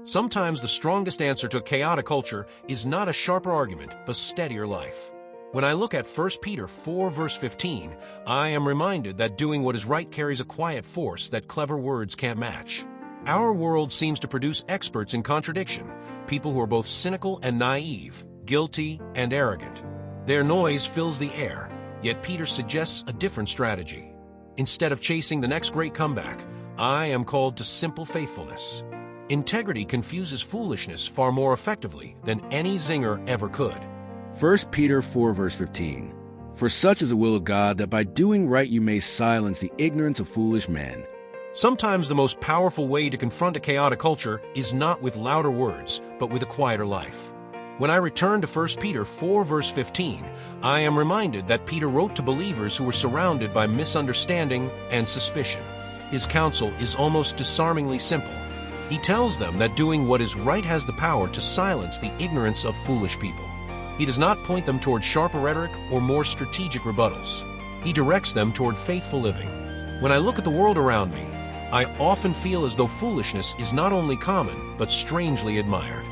Sometimes the strongest answer to a chaotic culture is not a sharper argument, but steadier life. When I look at 1 Peter 4 verse 15, I am reminded that doing what is right carries a quiet force that clever words can't match. Our world seems to produce experts in contradiction, people who are both cynical and naive, guilty and arrogant. Their noise fills the air, yet Peter suggests a different strategy. Instead of chasing the next great comeback, I am called to simple faithfulness. Integrity confuses foolishness far more effectively than any zinger ever could. 1 Peter 4 verse 15. For such is the will of God, that by doing right you may silence the ignorance of foolish men. Sometimes the most powerful way to confront a chaotic culture is not with louder words, but with a quieter life. When I return to 1 Peter 4 verse 15, I am reminded that Peter wrote to believers who were surrounded by misunderstanding and suspicion. His counsel is almost disarmingly simple. He tells them that doing what is right has the power to silence the ignorance of foolish people. He does not point them toward sharper rhetoric or more strategic rebuttals. He directs them toward faithful living. When I look at the world around me, I often feel as though foolishness is not only common, but strangely admired.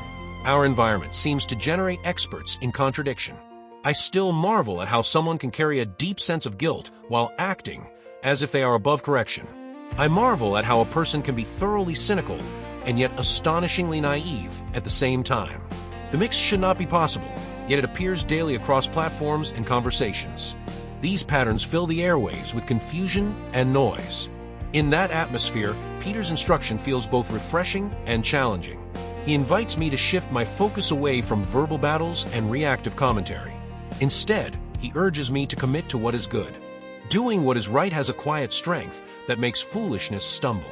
Our environment seems to generate experts in contradiction. I still marvel at how someone can carry a deep sense of guilt while acting as if they are above correction. I marvel at how a person can be thoroughly cynical and yet astonishingly naive at the same time. The mix should not be possible, yet it appears daily across platforms and conversations. These patterns fill the airwaves with confusion and noise. In that atmosphere, Peter's instruction feels both refreshing and challenging. He invites me to shift my focus away from verbal battles and reactive commentary. Instead, he urges me to commit to what is good. Doing what is right has a quiet strength that makes foolishness stumble.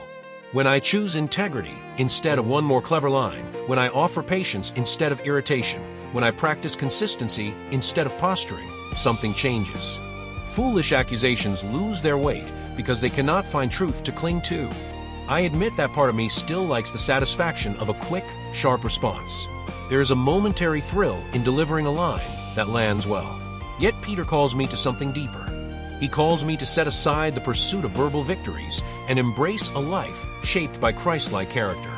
When I choose integrity instead of one more clever line, when I offer patience instead of irritation, when I practice consistency instead of posturing, something changes. Foolish accusations lose their weight because they cannot find truth to cling to. I admit that part of me still likes the satisfaction of a quick, sharp response. There is a momentary thrill in delivering a line that lands well. Yet Peter calls me to something deeper. He calls me to set aside the pursuit of verbal victories and embrace a life shaped by Christ-like character.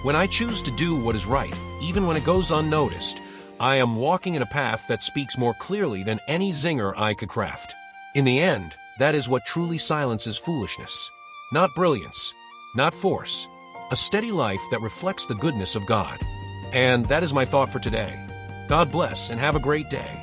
When I choose to do what is right, even when it goes unnoticed, I am walking in a path that speaks more clearly than any zinger I could craft. In the end, that is what truly silences foolishness. Not brilliance, not force, a steady life that reflects the goodness of God. And that is my thought for today. God bless and have a great day.